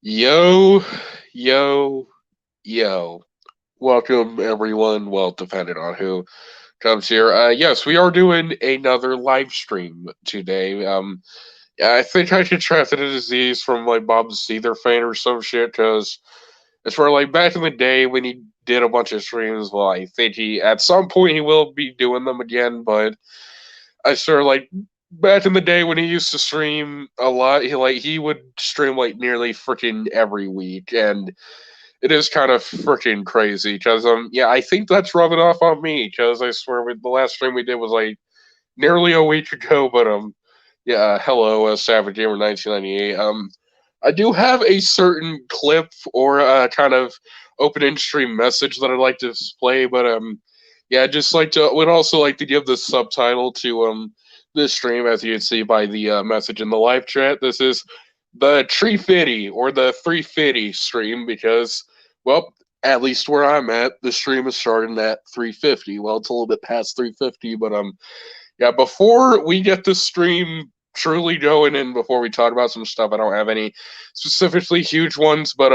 Yo, yo, yo. Welcome, everyone. Well, depending on who comes here. Yes, we are doing another live stream today. I think I contracted a disease from like Bob Seether fan or some shit, because it's for like back in the day when he did a bunch of streams. Well, I think at some point he will be doing them again, but I sort of like back in the day when he used to stream a lot. He would stream like nearly freaking every week, and it is kind of freaking crazy because yeah, I think that's rubbing off on me because I swear the last stream we did was like nearly a week ago. But yeah, hello, Savage Gamer 1998. I do have a certain clip or kind of open in stream message that I'd like to display, but yeah, I'd just like to would also like to give the subtitle to this stream, as you can see by the message in the live chat. This is the Tree Fitty or the 350 stream because, well, at least where I'm at, the stream is starting at 350. Well, it's a little bit past 350, but yeah, before we get the stream truly going and before we talk about some stuff, I don't have any specifically huge ones, but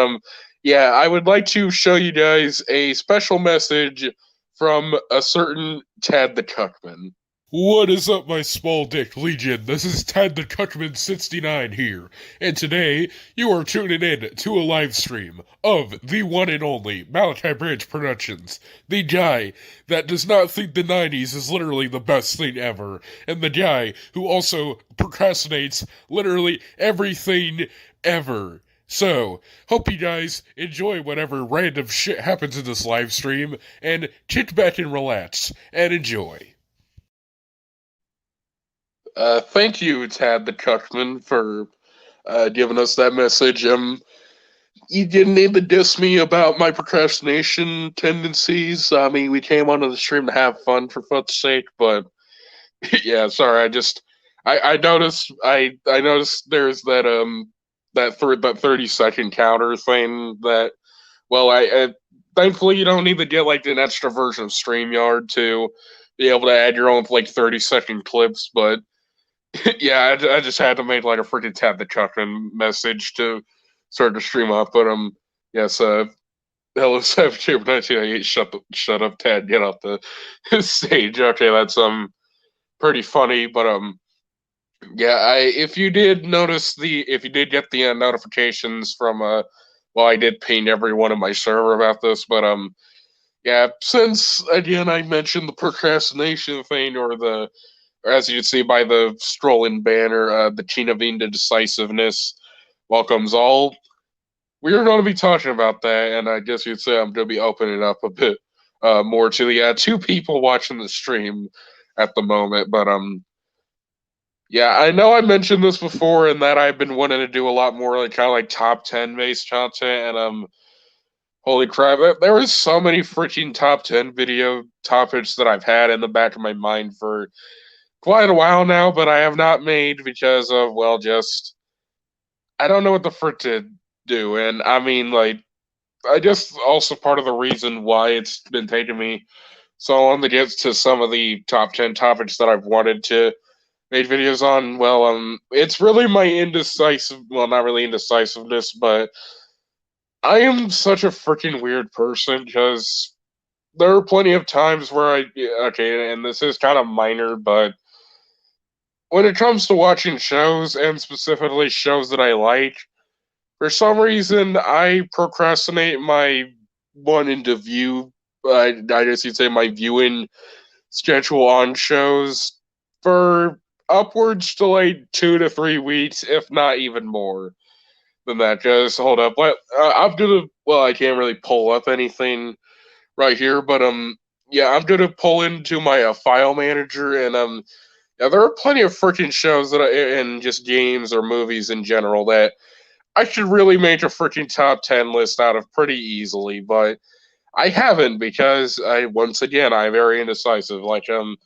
yeah, I would like to show you guys a special message from a certain Tad the Cuckman. What is up, my small dick legion? This is Ted the Cuckman69 here, and today you are tuning in to a live stream of the one and only Malachi Branch Productions, the guy that does not think the 90s is literally the best thing ever, and the guy who also procrastinates literally everything ever. So, hope you guys enjoy whatever random shit happens in this live stream, and kick back and relax, and enjoy. Thank you, Tad the Cuckman, for giving us that message. You didn't need to diss me about my procrastination tendencies. I mean, we came onto the stream to have fun for fuck's sake, but yeah, sorry. I noticed I noticed there's that 30-second counter thing that, well, I thankfully you don't need to get like an extra version of StreamYard to be able to add your own like 30-second clips, but yeah, I just had to make like a freaking Tab the Chuckman message to start the stream up. But yes, hello, Savage 1998. Shut up, Tad. Get off the stage. Okay, that's pretty funny. But yeah, I if you did notice if you did get the notifications from well, I did ping everyone in my server about this, but yeah, since again I mentioned the procrastination thing or as you can see by the strolling banner, the Chinavina decisiveness welcomes all. We're going to be talking about that, and I guess you'd say I'm going to be opening up a bit more to the two people watching the stream at the moment. But yeah, I know I mentioned this before, and that I've been wanting to do a lot more like kind of like top 10 based content, and holy crap, there is so many freaking top 10 video topics that I've had in the back of my mind for quite a while now, but I have not made because of, well, just I don't know what the frick to do. And I mean, like, I guess also part of the reason why it's been taking me so long to get to some of the top 10 topics that I've wanted to make videos on. Well, it's really my indecisive, well, not really indecisiveness, but I am such a freaking weird person because there are plenty of times where okay, and this is kind of minor, but when it comes to watching shows and specifically shows that I like, for some reason I procrastinate my wanting to view. I guess you'd say my viewing schedule on shows for upwards to like 2 to 3 weeks, if not even more than that. Just hold up. I'm gonna. Well, I can't really pull up anything right here, but yeah, I'm gonna pull into my file manager and yeah, there are plenty of freaking shows and just games or movies in general that I should really make a freaking top 10 list out of pretty easily, but I haven't because once again, I'm very indecisive. Like, when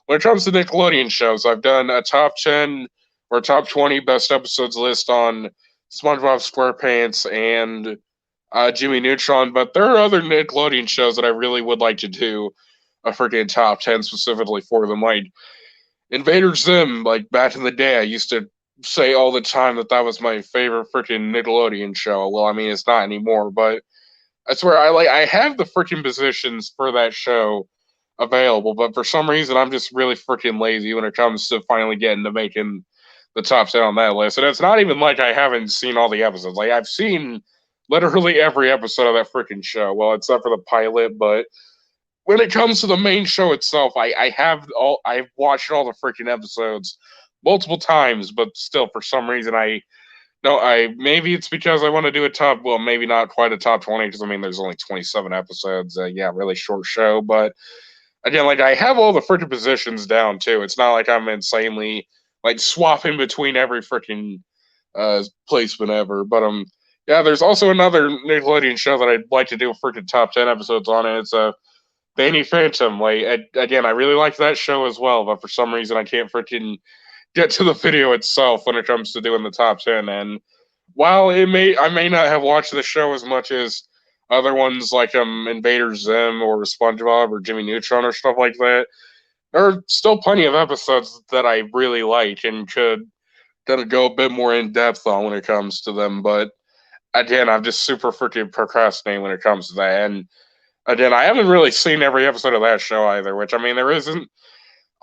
it comes to Nickelodeon shows, I've done a top 10 or top 20 best episodes list on SpongeBob SquarePants and Jimmy Neutron, but there are other Nickelodeon shows that I really would like to do a freaking top 10 specifically for them. Like, Invader Zim, like back in the day, I used to say all the time that that was my favorite freaking Nickelodeon show. Well, I mean, it's not anymore, but I swear I have the freaking positions for that show available, but for some reason I'm just really freaking lazy when it comes to finally getting to making the top 10 on that list. And it's not even like I haven't seen all the episodes. Like I've seen literally every episode of that freaking show. Well, except for the pilot, but when it comes to the main show itself, I've watched all the freaking episodes multiple times, but still for some reason I no, I maybe it's because I want to do a top. Well, maybe not quite a top 20 because I mean there's only 27 episodes. Yeah, really short show. But again, like I have all the freaking positions down too. It's not like I'm insanely like swapping between every freaking placement ever. But yeah, there's also another Nickelodeon show that I'd like to do a freaking top 10 episodes on. And it's Danny Phantom. Like again, I really like that show as well, but for some reason I can't freaking get to the video itself when it comes to doing the top 10. And while I may not have watched the show as much as other ones like Invader Zim or SpongeBob or Jimmy Neutron or stuff like that, there are still plenty of episodes that I really like and could kind of go a bit more in depth on when it comes to them. But again, I'm just super freaking procrastinating when it comes to that. And again, I haven't really seen every episode of that show either, which I mean, there isn't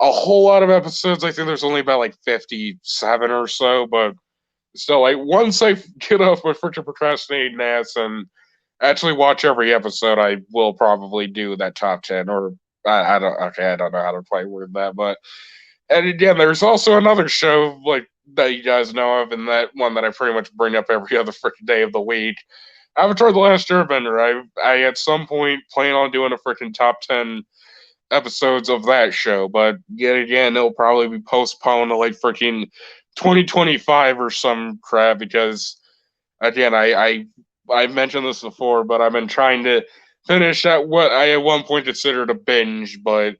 a whole lot of episodes. I think there's only about like 57 or so, but still, like once I get off my freaking procrastinating ass and actually watch every episode, I will probably do that top 10. Or I don't. Okay, I don't know how to quite word that, but and again, there's also another show like that you guys know of, and that one that I pretty much bring up every other freaking day of the week. Avatar: The Last Airbender. I at some point plan on doing a freaking top 10 episodes of that show, but yet again, it'll probably be postponed to like freaking 2025 or some crap because again, I've mentioned this before, but I've been trying to finish at what I at one point considered a binge, but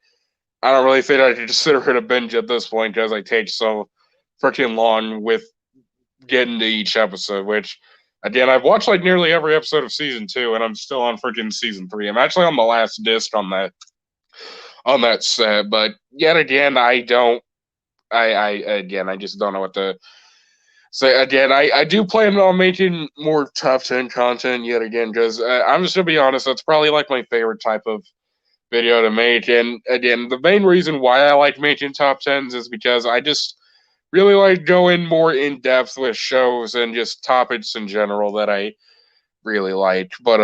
I don't really think I could consider it a binge at this point because I take so freaking long with getting to each episode, which again, I've watched like nearly every episode of season 2 and I'm still on freaking season 3. I'm actually on the last disc on that set, but yet again, I again, I just don't know what to say. Again, I do plan on making more top 10 content yet again because I'm just gonna be honest, that's probably like my favorite type of video to make. And again, the main reason why I like making top 10s is because I just really like going more in depth with shows and just topics in general that I really like. But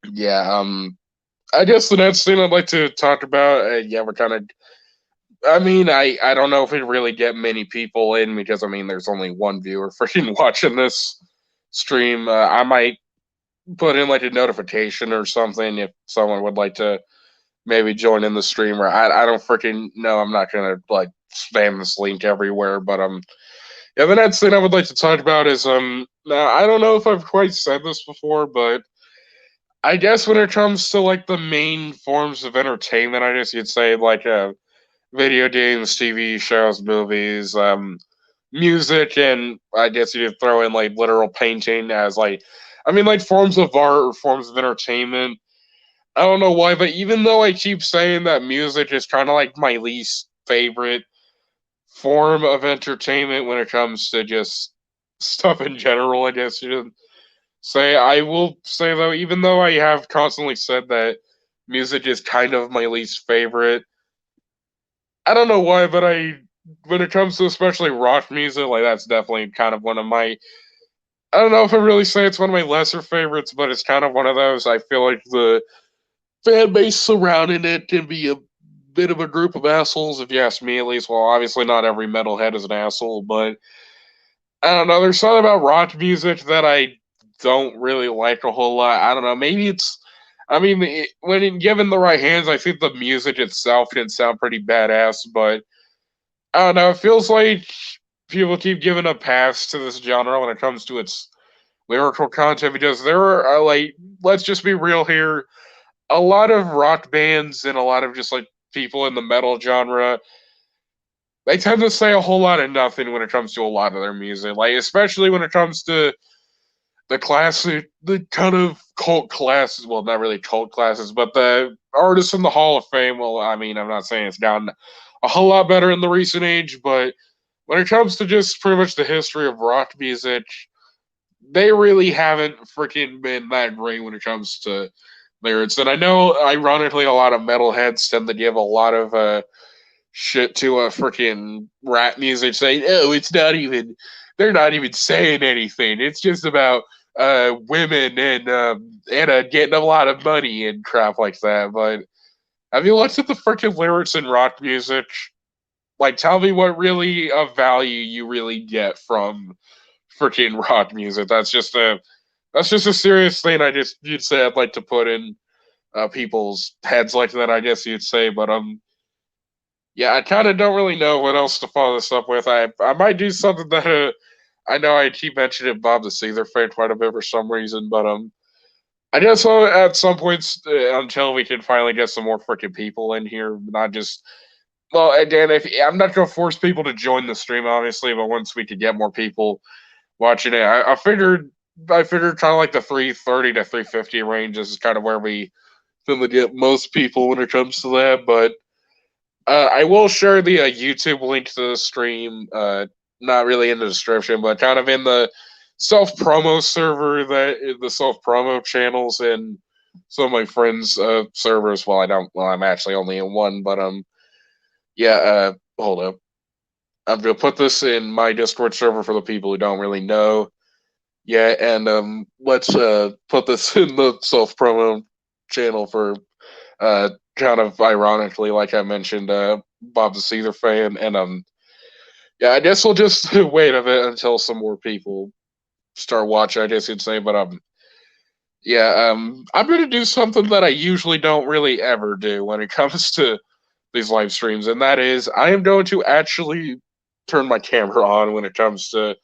yeah, I guess the next thing I'd like to talk about, yeah, we're kind of. I mean, I don't know if it really get many people in because I mean, there's only one viewer freaking watching this stream. I might put in like a notification or something if someone would like to maybe join in the stream. Or I don't freaking know. I'm not gonna like spam this link everywhere, but yeah. The next thing I would like to talk about is now I don't know if I've quite said this before, but I guess when it comes to like the main forms of entertainment, I guess you'd say like video games, TV shows, movies, music, and I guess you could throw in like literal painting as like, I mean, like forms of art or forms of entertainment. I don't know why, but even though I keep saying that music is kind of like my least favorite form of entertainment when it comes to just stuff in general, I guess you should say, I will say though, even though I have constantly said that music is kind of my least favorite, I don't know why, but when it comes to especially rock music, like that's definitely kind of one of my. I don't know if I really say it's one of my lesser favorites, but it's kind of one of those. I feel like the fan base surrounding it can be a bit of a group of assholes, if you ask me at least. Well, obviously not every metalhead is an asshole, but I don't know. There's something about rock music that I don't really like a whole lot. I don't know. Maybe it's. I mean, when given the right hands, I think the music itself can sound pretty badass, but I don't know. It feels like people keep giving a pass to this genre when it comes to its lyrical content because there are like, let's just be real here. A lot of rock bands and a lot of just like people in the metal genre, they tend to say a whole lot of nothing when it comes to a lot of their music. Like, especially when it comes to the classic, the kind of cult classes. Well, not really cult classes, but the artists in the Hall of Fame. Well, I mean, I'm not saying it's gotten a whole lot better in the recent age, but when it comes to just pretty much the history of rock music, they really haven't freaking been that great when it comes to lyrics. And I know, ironically, a lot of metalheads tend to give a lot of shit to a freaking rap music, saying, "Oh, it's not even, they're not even saying anything. It's just about women and getting a lot of money and crap like that." But have you looked at the freaking lyrics in rock music? Like, tell me what really of value you really get from freaking rock music. That's just a serious thing. You'd say I'd like to put in people's heads like that. I guess you'd say, but yeah, I kind of don't really know what else to follow this up with. I might do something that I know I keep mentioning Bob the Seether fan quite a bit for some reason, but I guess at some points until we can finally get some more freaking people in here, not just, well, again, if I'm not gonna force people to join the stream, obviously, but once we could get more people watching it, I figured kind of like the 330 to 350 range is kind of where we tend to get most people when it comes to that. But I will share the YouTube link to the stream, not really in the description, but kind of in the self promo server, that the self promo channels and some of my friends' servers. Well, I'm actually only in one, but yeah. Hold up. I'm gonna put this in my Discord server for the people who don't really know. Yeah, and let's put this in the self promo channel for kind of ironically, like I mentioned, Bob the Seether fan, and yeah, I guess we'll just wait a bit until some more people start watching, I guess you'd say, but yeah, I'm gonna do something that I usually don't really ever do when it comes to these live streams, and that is I am going to actually turn my camera on when it comes to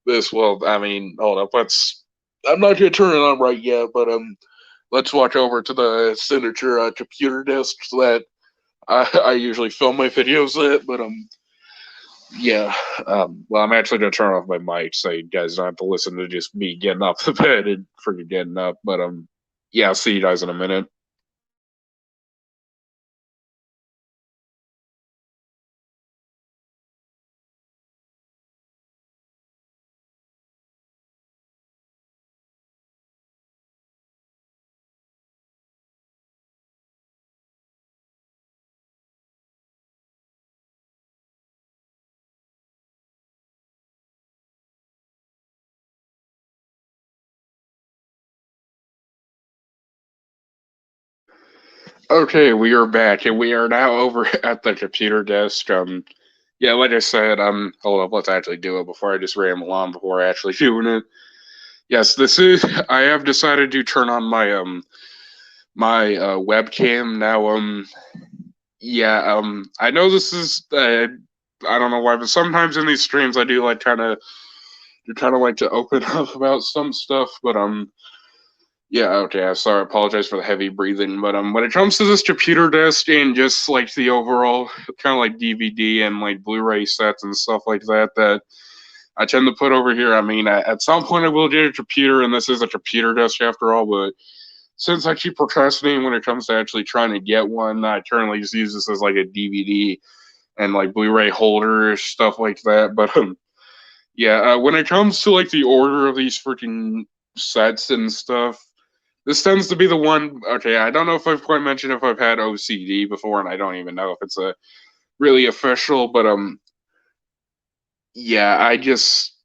this. Well, I mean, hold up, I'm not gonna turn it on right yet, but let's walk over to the signature computer desk that I usually film my videos at. But yeah, well, I'm actually gonna turn off my mic so you guys don't have to listen to just me getting off the bed and freaking getting up. But yeah, I'll see you guys in a minute. Okay, we are back, and we are now over at the computer desk. Yeah, like I said, hold up, let's actually do it before I just ramble on before actually doing it. Yes, this is. I have decided to turn on my webcam now. Yeah. I know this is. I don't know why, but sometimes in these streams I do like kind of like to open up about some stuff, but yeah, okay. I'm sorry. I apologize for the heavy breathing, but when it comes to this computer desk and just like the overall kind of like DVD and like Blu-ray sets and stuff like that that I tend to put over here. I mean, at some point I will get a computer, and this is a computer desk after all. But since I keep procrastinating when it comes to actually trying to get one, I currently just use this as like a DVD and like Blu-ray holder stuff like that. But yeah, when it comes to like the order of these freaking sets and stuff, this tends to be the one. Okay, I don't know if I've quite mentioned if I've had OCD before, and I don't even know if it's a really official. But yeah, I just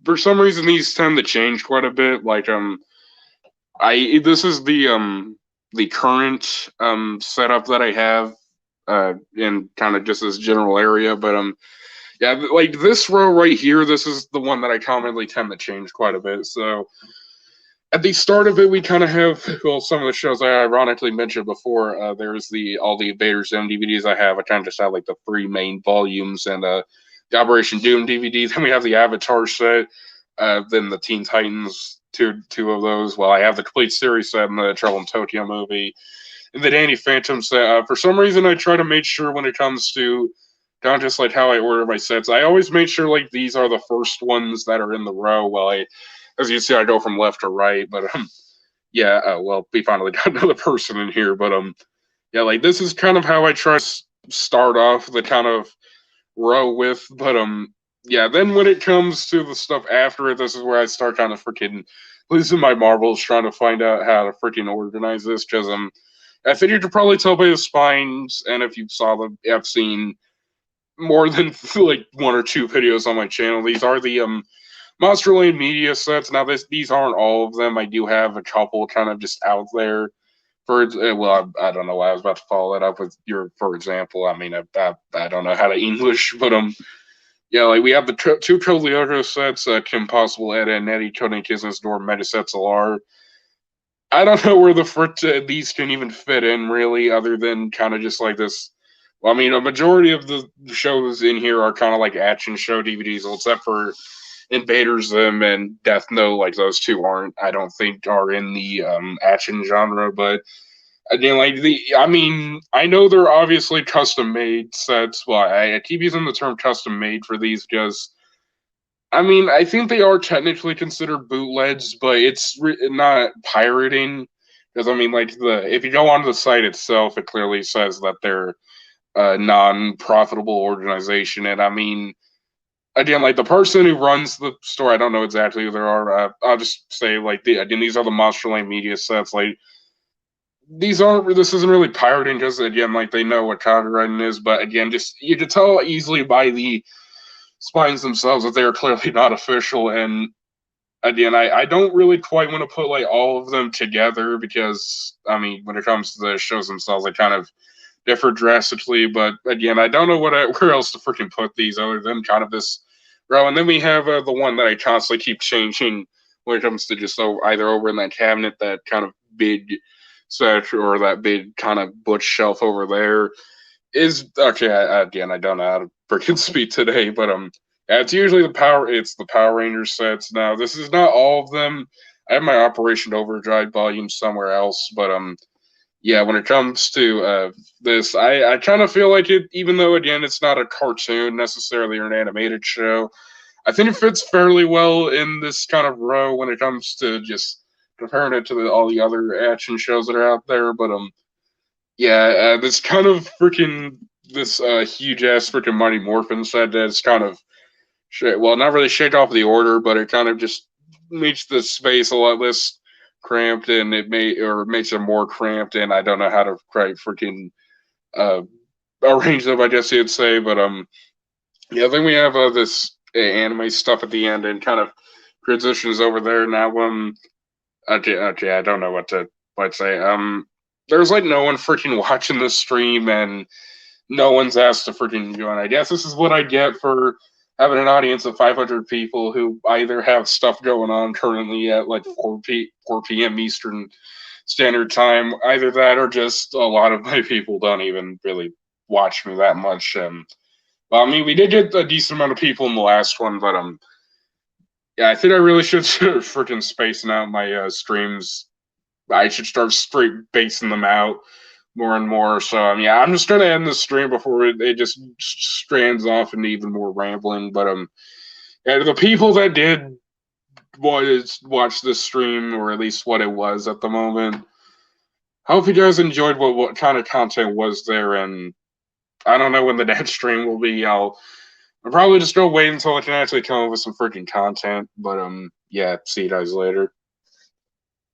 for some reason these tend to change quite a bit. Like I this is the current setup that I have in kind of just this general area, but yeah, like this row right here, this is the one that I commonly tend to change quite a bit. So at the start of it, we kind of have, well, some of the shows I ironically mentioned before. There's all the Invader Zim DVDs I have. I kind of just have like the three main volumes and the Operation Doom DVD. Then we have the Avatar set. Then the Teen Titans, two of those. Well, I have the complete series set and the Trouble in Tokyo movie, and the Danny Phantom set. For some reason, I try to make sure when it comes to not just like how I order my sets, I always make sure like these are the first ones that are in the row. Well, as you see, I go from left to right, but yeah. Well, we finally got another person in here, but yeah, like this is kind of how I try to start off the kind of row with. But yeah. Then when it comes to the stuff after it, this is where I start kind of freaking losing my marbles trying to find out how to freaking organize this. Because I figured you'd probably tell by the spines, and if you saw them, I've seen more than like one or two videos on my channel. These are the Monster Lane media sets. Now, these aren't all of them. I do have a couple kind of just out there. For well, I don't know why I was about to follow that up with your for example. I mean, I don't know how to English, but yeah, like we have the two Trolliogo sets, Kim Possible, Ed and Nettie, Tony Kisses, Door, Metasets, Alar. I don't know where the frick these can even fit in, really, other than kind of just like this. Well, I mean, a majority of the shows in here are kind of like action show DVDs, except for Invaders Zim and Death Note. Like those two aren't, I don't think, are in the action genre. But again, I mean, I know they're obviously custom made sets. Well, I keep using the term custom made for these because I mean, I think they are technically considered bootlegs, but it's not pirating. Because I mean, like if you go onto the site itself, it clearly says that they're a non-profitable organization, and I mean, again, like the person who runs the store, I don't know exactly who they are. I'll just say like these are the Monster Lane media sets. Like these aren't. This isn't really pirating, because again, like they know what copywriting is, but again, just you can tell easily by the spines themselves that they are clearly not official. And again, I don't really quite want to put like all of them together because I mean, when it comes to the shows themselves, they kind of differ drastically. But again, I don't know where else to freaking put these other than kind of this row. And then we have the one that I constantly keep changing when it comes to just either over in that cabinet, that kind of big set, or that big kind of butch shelf over there. Is okay. Again, I don't know how to freaking speak today, but it's usually it's the Power Rangers sets. Now, this is not all of them. I have my Operation Overdrive volume somewhere else, but yeah, when it comes to this, I kind of feel like it, even though again it's not a cartoon necessarily or an animated show, I think it fits fairly well in this kind of row when it comes to just comparing it to all the other action shows that are out there. But yeah, this kind of freaking this huge ass freaking Mighty Morphin set that's kind of well, not really shake off the order, but it kind of just makes the space a lot less cramped, and makes it more cramped. And I don't know how to quite freaking uh, arrange them, I guess you'd say. But yeah, then we have this anime stuff at the end, and kind of transitions over there. Now okay, I don't know what to say. There's like no one freaking watching the stream, and no one's asked to freaking join. I guess this is what I get for having an audience of 500 people who either have stuff going on currently at like 4 p.m. Eastern Standard Time, either that or just a lot of my people don't even really watch me that much. Well, I mean, we did get a decent amount of people in the last one, but yeah, I think I really should start freaking spacing out my streams. I should start straight basing them out more and more. So yeah, I'm just gonna end the stream before it just strands off into even more rambling. But yeah, the people that did watch this stream, or at least what it was at the moment, hope you guys enjoyed what kind of content was there. And I don't know when the next stream will be. I'll probably just go wait until I can actually come up with some freaking content. But yeah, see you guys later.